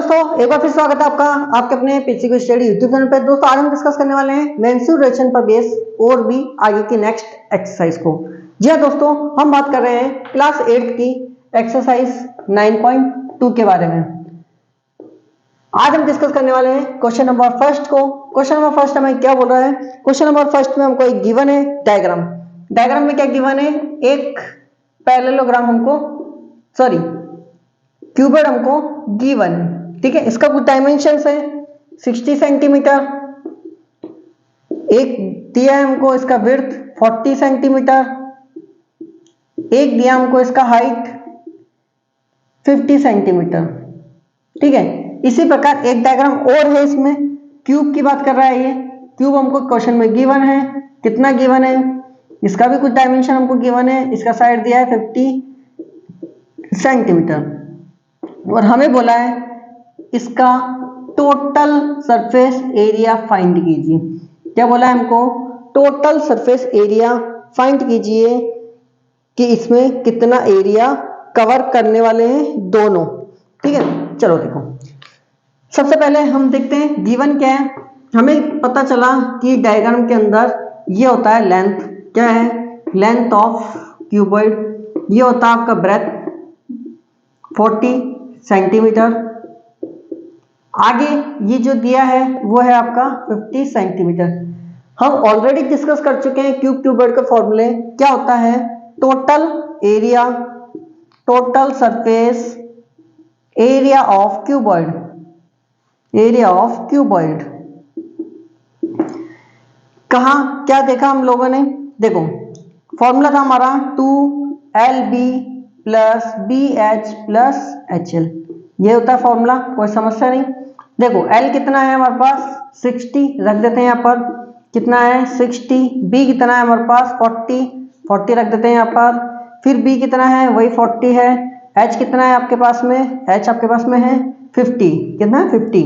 दोस्तों, एक बार फिर स्वागत है आपका आपके अपने पीसी को स्टडी यूट्यूब चैनल पे। दोस्तों आज हम डिस्कस करने वाले हैं मेंस्ट्रुएशन पर बेस और भी आगे की नेक्स्ट एक्सरसाइज को। जी हाँ दोस्तों, हम बात कर रहे हैं क्लास 8 की एक्सरसाइज 9.2 के बारे में। आज हम डिस्कस करने वाले हैं क्वेश्चन नंबर फर्स्ट को। क्वेश्चन नंबर फर्स्ट हमें क्या बोल रहा है? क्वेश्चन नंबर फर्स्ट में हमको एक गिवन है डायग्राम। डायग्राम में क्या गिवन है? एक पैरेललोग्राम हमको क्यूबॉइड हमको गिवन है। ठीक है, इसका कुछ डायमेंशंस है 60 सेंटीमीटर। एक दिया है हमको इसका विड्थ 40 सेंटीमीटर। एक दिया हमको इसका हाइट 50 सेंटीमीटर। ठीक है, इसी प्रकार एक डायग्राम और है, इसमें क्यूब की बात कर रहा है। ये क्यूब हमको क्वेश्चन में गिवन है। कितना गिवन है? इसका भी कुछ डायमेंशन हमको गिवन है। इसका साइड दिया है 50 सेंटीमीटर और हमें बोला है इसका टोटल सरफेस एरिया फाइंड कीजिए। क्या बोला है हमको? टोटल सरफेस एरिया फाइंड कीजिए कि इसमें कितना एरिया कवर करने वाले हैं दोनों। ठीक है, चलो देखो, सबसे पहले हम देखते हैं गिवन क्या है। हमें पता चला कि डायग्राम के अंदर ये होता है लेंथ। क्या है? Length of cuboid. ये होता है आपका ब्रेथ 40 सेंटीमीटर। आगे ये जो दिया है वो है आपका 50 सेंटीमीटर। हम ऑलरेडी डिस्कस कर चुके हैं क्यूबॉइड के फॉर्मूले। क्या होता है? Total area, total surface area of cuboid, area of cuboid. कहा क्या देखा हम लोगों ने? देखो, फॉर्मूला था हमारा 2LB plus BH plus HL। ये होता है फॉर्मूला, कोई समस्या नहीं। देखो L कितना है हमारे पास 60, रख देते हैं यहाँ पर। कितना है? 60। B कितना है हमारे पास 40 रख देते हैं यहाँ पर। फिर B कितना है? वही 40 है। H कितना है आपके पास में? H आपके पास में है 50। कितना है? 50।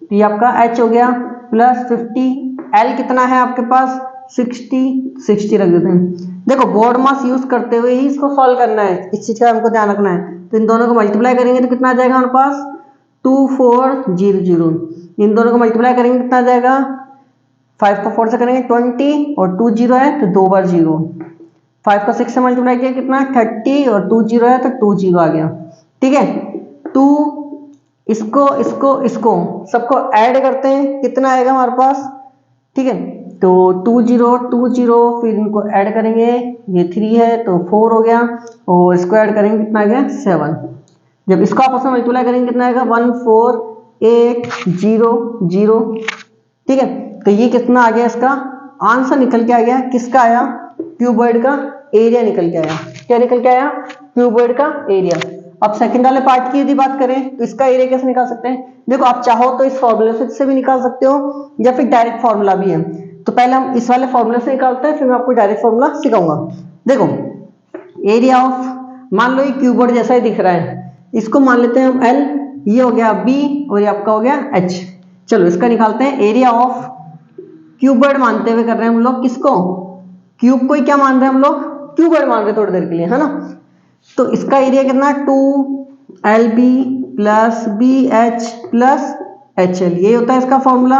तो ये आपका H हो गया प्लस 50। L कितना है आपके पास? 60 रख देते हैं। देखो बोर्ड मास यूज करते हुए ही इसको सॉल्व करना है, इस चीज का हमको ध्यान रखना है। तो इन दोनों को मल्टीप्लाई करेंगे तो कितना आ जाएगा हमारे पास? 2400। इन दोनों को मल्टीप्लाई करेंगे कितना आ जाएगा? 5 को 4 से करेंगे 20 और 2 0 है तो 2 बार 0। 5 को 6 से मल्टीप्लाई किया कितना? 30 और 2 0 है तो 2 0 आ गया। ठीक है, 2 इसको सबको ऐड करते हैं, कितना आएगा हमारे पास? ठीक है, तो 2 0 2 0, फिर इनको ऐड करेंगे, ये 3 है तो 4 हो गया और इसको ऐड करेंगे कितना आ गया? 7। जब इसको आपस में मल्टीप्लाई करेंगे कितना आएगा? 14800। ठीक है, तो ये कितना आ गया? इसका आंसर निकल के आ गया। किसका आया? क्यूबॉइड का एरिया निकल के आया। क्या निकल के आया? क्यूबॉइड का एरिया। अब सेकंड वाले पार्ट की यदि बात करें तो इसका एरिया कैसे निकाल सकते हैं? देखो, आप चाहो तो इस फॉर्मूले से भी निकाल सकते हो या फिर डायरेक्ट फॉर्मूला भी है। तो पहले हम इस वाले फॉर्मूले से निकालते हैं, फिर मैं आपको डायरेक्ट फॉर्मूला सिखाऊंगा। देखो, एरिया ऑफ, मान लो ये क्यूबॉइड जैसा ही दिख रहा है, इसको मान लेते हैं हम L, ये हो गया B और ये आपका हो गया H। चलो इसका निकालते हैं। एरिया ऑफ क्यूबॉइड मानते हुए कर रहे हैं हम लोग किसको? क्यूब को ही क्या मान रहे हैं हम लोग? क्यूबॉइड मान रहे हैं थोड़ी देर के लिए, है ना। तो इसका एरिया कितना? 2LB plus BH plus HL। ये होता है इसका फॉर्मूला।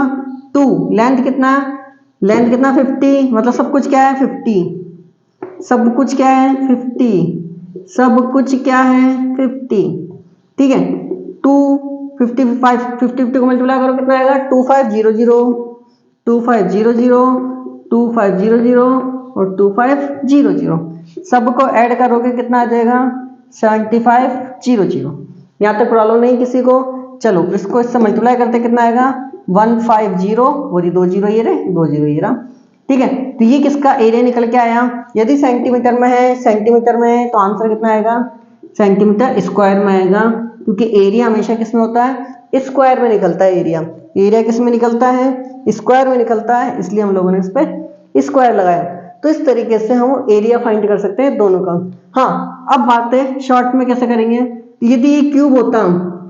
2 लेंथ कितना? लेंथ कितना? 50। मतलब सब कुछ क्या है? 50। सब कुछ क्या है? 50। सब कुछ क्या है? 50। ठीक है, 50 को मल्टीप्लाई करो कितना आएगा? 2500 2500 और 2500। सबको ऐड करोगे कितना आ जाएगा? 7500। यहाँ तक प्रॉब्लम नहीं किसी को। चलो इसको इससे मल्टीप्लाई करते कितना आएगा? 150 और ये 2 0 ये रहे, 2 0 ये रहा। ठीक है, तो ये किसका एरिया निकल के आया? यदि सेंटीमीटर में है, तो आंसर कितना आएगा? सेंटीमीटर स्क्वायर में आएगा, क्योंकि एरिया हमेशा किस में होता है? स्क्वायर में निकलता है एरिया। एरिया किस में निकलता है? स्क्वायर में निकलता है, इसलिए हम लोगों ने इस पे स्क्वायर लगाया। तो इस तरीके से हम एरिया फाइंड कर सकते हैं दोनों का। हाँ, अब बात है शॉर्ट में कैसे करेंगे। यदि ये क्यूब होता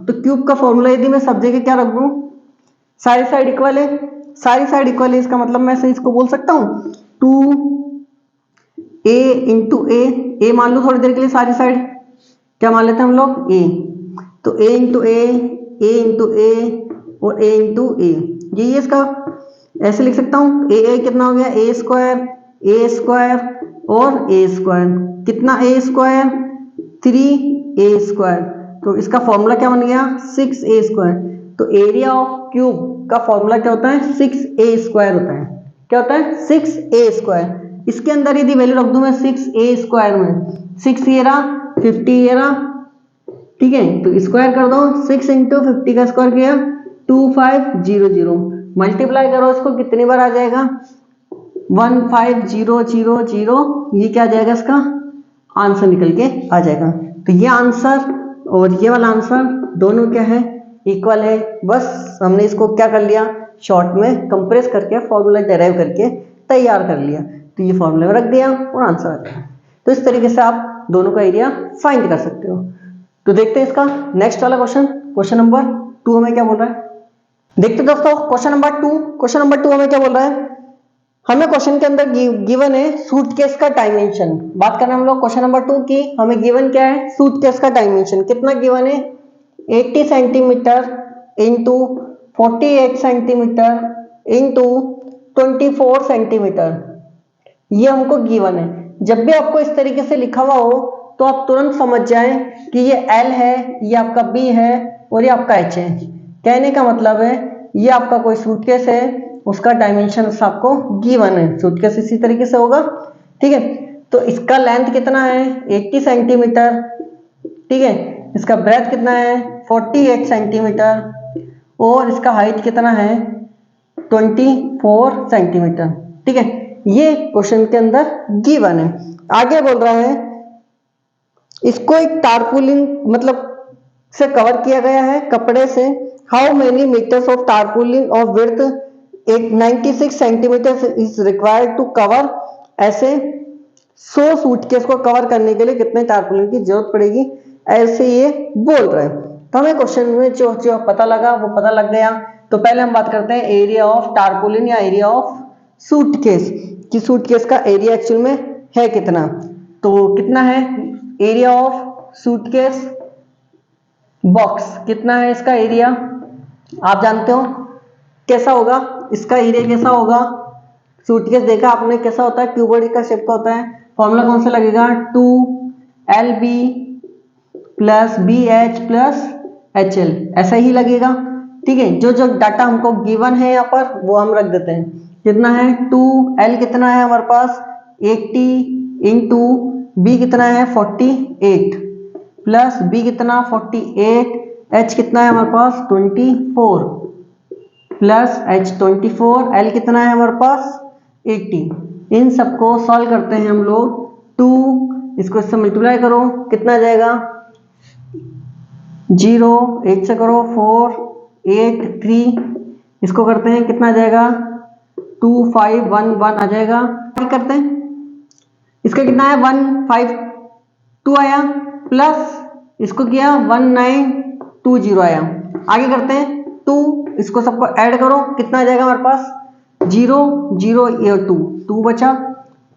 तो क्यूब का फॉर्मूला यदि मैं सब जगह क्या रख दूं? सारी साइड इक्वल है। सारी साइड इक्वल है, इसका मतलब मैं इसको बोल सकता हूं 2A इंटू ए मान लो थोड़ी देर के लिए सारी साइड। क्या मान लेते हैं हम लोग? A। तो A इंटू ए ए और ए इंटू ए, यही है इसका। ऐसे लिख सकता हूँ ए कितना हो गया ए स्क्वायर और ए स्क्वायर, कितना ए स्क्वायर 3a स्क्वायर, तो इसका फॉर्मूला क्या बन गया 6a स्क्वायर। तो एरिया ऑफ क्यूब का फॉर्मूला क्या होता है 6a स्क्वायर होता है। क्या होता है 6a स्क्वायर। इसके अंदर यदि वैल्यू रख दूं मैं 6a स्क्वायर में, 6 ये रहा 50 ये रहा, ठीक है, तो स्क्वायर कर दो 6 इंटू 50 का स्क्वायर किया 2500, मल्टीप्लाई करो इसको कितनी बार आ जाएगा 15000, ये क्या आ जाएगा इसका आंसर निकल के आ जाएगा। तो ये आंसर और ये वाला आंसर दोनों क्या है इक्वल है। बस हमने इसको क्या कर लिया शॉर्ट में कंप्रेस करके फॉर्मूला डेराइव करके तैयार कर लिया, तो ये फॉर्मूला में रख दिया और आंसर आ गया। तो इस तरीके से आप दोनों का एरिया फाइंड कर सकते हो। तो देखते हैं इसका नेक्स्ट वाला क्वेश्चन नंबर 2 हमें क्या बोल रहा है। देखते दोस्तों क्वेश्चन नंबर 2 हमें क्या बोल रहा है। हमें क्वेश्चन के अंदर गिवन है सूटकेस का डायमेंशन। बात कर रहे हैं हम लोग क्वेश्चन नंबर 2 की। हमें गिवन क्या है सूटकेस का डायमेंशन, कितना गिवन है 80 centimetre into 48 centimetre into 24 centimetre, ये हमको गिवन है। जब भी आपको इस तरीके से लिखा हुआ हो तो आप तुरंत समझ जाएं कि ये L है, ये आपका B है और ये आपका H है। कहने का मतलब है ये आपका कोई सूटकेस है, उसका डायमेंशन आपको गिवन है। सूटकेस इसी तरीके से होगा, ठीक है। तो इसका लेंथ कितना है 80 सेंटीमीटर, ठीक है, इसका ब्रेथ कितना है 48 सेंटीमीटर और इसका हाइट कितना है 24 सेंटीमीटर, ठीक है। ये क्वेश्चन के अंदर गिवन है। आगे बोल रहा है इसको एक टारपुलिन मतलब से कवर किया गया है कपड़े से। How many metres of tarpaulin of width 96 centimetre is required to cover, ऐसे 100 सूटकेस को कवर करने के लिए कितने टारपुलिन की जरूरत पड़ेगी, ऐसे ये बोल रहे हैं। तो हमें क्वेश्चन में जो पता लगा वो पता लग गया। तो पहले हम बात करते हैं एरिया ऑफ टारपुलिन या एरिया ऑफ सूटकेस कि सूटकेस का एरिया एक्चुअल में है कितना। तो कितना है एरिया ऑफ सूटकेस बॉक्स, कितना है इसका एरिया आप जानते हो कैसा होगा, इसका एरिया कैसा होगा। सूटकेस देखा आपने कैसा होता है क्यूबॉइड का शेप का होता है। फॉर्मूला कौन सा लगेगा 2LB plus BH plus HL, ऐसा ही लगेगा, ठीक है। जो डाटा हमको गिवन है यहाँ पर वो हम रख देते हैं। कितना है 2L कितना है हमारे पास 80 इंटू B कितना है 48 प्लस B कितना 48, H कितना है हमारे पास 24 प्लस H 24, L कितना है हमारे पास 80। इन सबको सॉल्व करते हैं हम लोग 2, इसको इससे मल्टीप्लाई करो कितना जाएगा 0, 8 से करो 4, 8, 3, इसको करते हैं कितना जाएगा 2, 5, 1, 1 आ जाएगा। क्या करते हैं इसका कितना है 1, 5, 2 आया प्लस इसको किया 1, 9, 2, 0 आया। आगे करते हैं 2, इसको सबको ऐड करो कितना आ जाएगा हमारे पास 0, 0 ये 2 बचा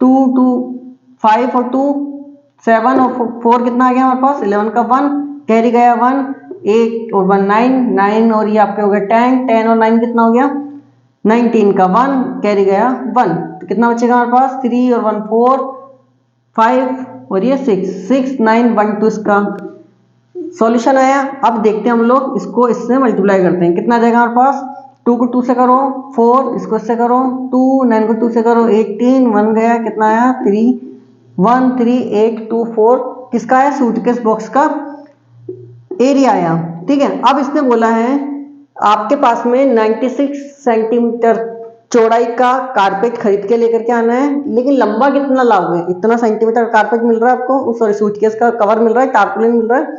2, 2, 5 और 2 7 और 4 कितना आ गया हमारे पास 11 का 1 कैरी गया 1, 8 और 1 9, 9 और ये आपके हो गया 10, 10 और 9 कितना हो गया 19 का 1 कैरी गया 1, तो कितना बचेगा हमारे पास 3 और 1 4, 5 और ये 6, 6, 9, 1, 2 इसका सॉल्यूशन आया। अब देखते हैं हम लोग इसको इससे मल्टीप्लाई करते हैं कितना जाएगा हमारे पास 2 को 2 से करो 4, इसको इससे करो 2, 9 को 2 से करो 18, 1 गया कितना आया 3, 1, 3, 8, 2, 4 किसका है सूटकेस बॉक्स का एरिया आया, ठीक है। अब इसने बोला है आपके पास में 96 सेंटीमीटर चौड़ाई का कारपेट खरीद के लेकर के आना है, लेकिन लंबा कितना लाओगे, इतना सेंटीमीटर कारपेट मिल रहा है आपको, सॉरी सूटकेस का कवर मिल रहा है, टारपुलिन मिल रहा है,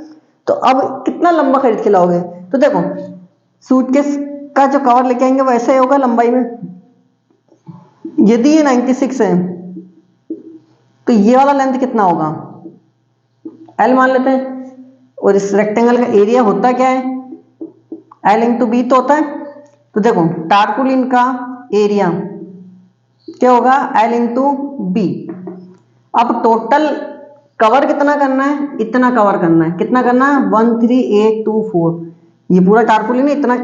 तो अब कितना लंबा खरीद के लाओगे। तो देखो सूटकेस का जो कवर लेके आएंगे वैसे ही होगा लंबाई में। यदि ये 96 है तो ये वाला लेंथ कितना होगा L मान लेते हैं, और इस रेक्टेंगल का एरिया होता क्या है L इंटू बी तो होता है। तो देखो टारपुलिन का एरिया क्या होगा L इंटू बी। अब टोटल कवर कितना करना है, इतना कवर करना है, कितना करना है 13824, ये पूरा टारपुलिन इतना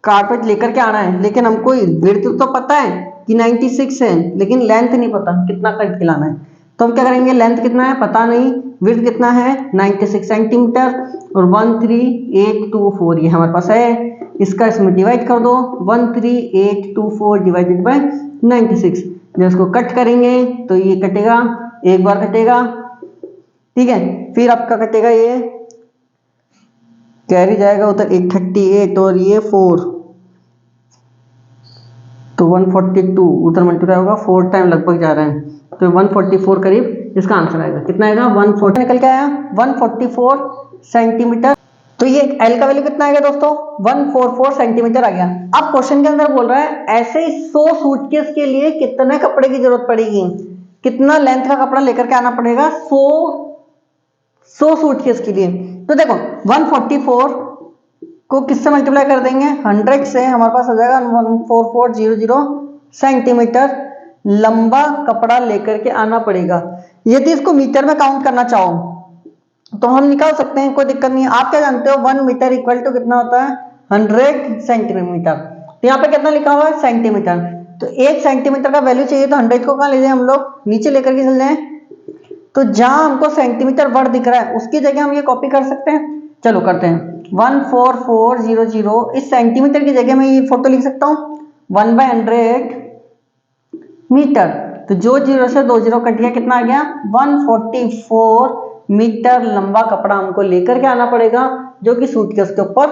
कारपेट लेकर के आना है, लेकिन हमको विड्थ तो पता है कि 96 है, लेकिन लेंथ नहीं पता कितना खरीद के लाना है। तो हम क्या करेंगे, लेंथ कितना है पता नहीं, विड्थ कितना है 96 सेंटीमीटर और 13824 ये हमारे पास है। इसका इसमें डिवाइड कर दो, 13824 डिवाइडेड बाय 96। जब इसको कट करेंगे तो ये कटेगा, एक बार कटेगा, ठीक है, फिर आपका कटेगा, ये कैरी जाएगा उधर 838 और ये 4 तो 142 उधर मल्टीप्लाई होगा, 4 टाइम लगभग जा रहा है, तो 144 करीब इसका आंसर आएगा। कितना आएगा 140 निकल के आया 144 सेंटीमीटर। तो ये एल का वैल्यू कितना आएगा दोस्तों 144 सेंटीमीटर आ गया। अब क्वेश्चन के अंदर बोल रहा है ऐसे 100 सूटकेस के लिए कितने कपड़े की जरूरत पड़ेगी, कितना लेंथ का कपड़ा लेकर के आना पड़ेगा 100 सूटकेस के लिए। तो देखो 144 को किससे मल्टीप्लाई कर देंगे 100 से, हमारे पास आ जाएगा 14400 सेंटीमीटर लंबा कपड़ा लेकर के आना पड़ेगा। यदि इसको मीटर में काउंट करना चाहो तो हम निकाल सकते हैं, कोई दिक्कत नहीं है। आप क्या जानते हो 1 मीटर इक्वल टू कितना होता है 100 सेंटीमीटर। तो यहाँ पे कितना लिखा हुआ है सेंटीमीटर, तो 1 सेंटीमीटर का वैल्यू चाहिए तो 100 को कहाँ ले जाए हम लोग, नीचे लेकर के चल जाए। तो जहां हमको सेंटीमीटर वर्ड दिख रहा है उसकी जगह हम ये कॉपी कर सकते हैं। चलो करते हैं 14400, इस सेंटीमीटर की जगह मैं ये फोटो लिख सकता हूँ 1/100 मीटर। तो जो 0 से 2 0 कट गया, कितना आ गया 144 मीटर लंबा कपड़ा हमको लेकर के आना पड़ेगा, जो कि सूटकेस के ऊपर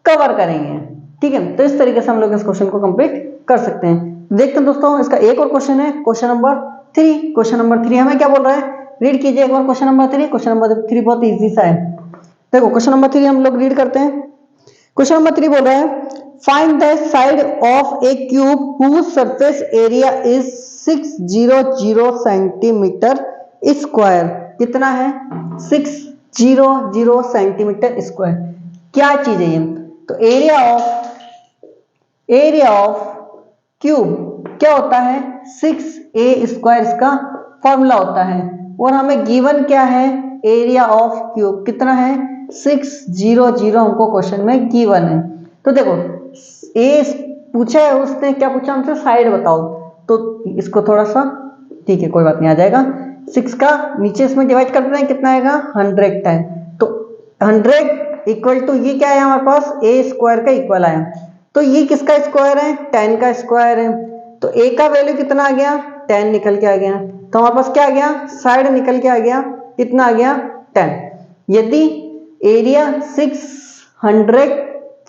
कवर करेंगे। ठीक है, तो इस तरीके से हम लोग इस क्वेश्चन को कंप्लीट कर सकते हैं। देखते हैं दोस्तों, इसका एक और क्वेश्चन है, क्वेश्चन नंबर 3। क्वेश्चन नंबर 3 हमें क्या बोल रहा है, रीड कीजिए एक बार क्वेश्चन नंबर 3। क्वेश्चन नंबर 3 बहुत इजी सा है। देखो क्वेश्चन नंबर 3 हम लोग रीड करते हैं। क्वेश्चन नंबर 3 बोल रहा है find the side of a cube whose surface area is 600 centimetre square. कितना है 600 सेंटीमीटर स्क्वायर। क्या चीज है ये, तो एरिया ऑफ क्यूब क्या होता है 6a स्क्वायर, इसका फॉर्मूला होता है। और हमें गिवन क्या है एरिया ऑफ क्यूब कितना है 600 हमको क्वेश्चन में गिवन है। तो देखो ए पूछा है, उसने क्या पूछा हमसे साइड बताओ, तो इसको थोड़ा सा ठीक है कोई बात नहीं आ जाएगा। 6 का नीचे इसमें डिवाइड कर देते हैं, कितना आएगा 100 टाइम, तो 100 इक्वल टू ये क्या है हमारे पास ए स्क्वायर का इक्वल आया। तो ये किसका स्क्वायर है 10 का स्क्वायर है। तो ए का वैल्यू कितना आ गया 10 निकल के आ गया, तो हमारे पास क्या आ गया साइड निकल के आ गया, कितना आ गया 10। यदि एरिया 600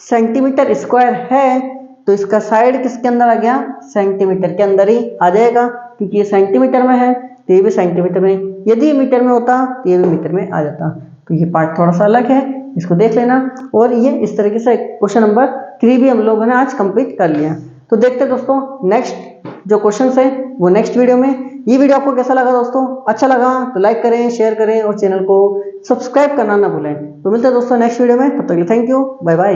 सेंटीमीटर स्क्वायर है तो इसका साइड किसके अंदर आ गया सेंटीमीटर के अंदर ही आ जाएगा, क्योंकि ये सेंटीमीटर में है तो ये भी सेंटीमीटर में, यदि ये मीटर में होता तो ये भी मीटर में आ जाता। तो ये पार्ट थोड़ा सा अलग है, इसको देख लेना। और ये इस तरीके से क्वेश्चन नंबर 3 भी हम लोगों ने आज कंप्लीट कर लिया। तो देखते हैं दोस्तों नेक्स्ट जो क्वेश्चन है वो नेक्स्ट वीडियो में। ये वीडियो आपको कैसा लगा दोस्तों, अच्छा लगा तो लाइक करें, शेयर करें और चैनल को सब्सक्राइब करना ना भूलें। तो मिलते हैं दोस्तों नेक्स्ट वीडियो में, तब तक के लिए थैंक यू, बाय बाय।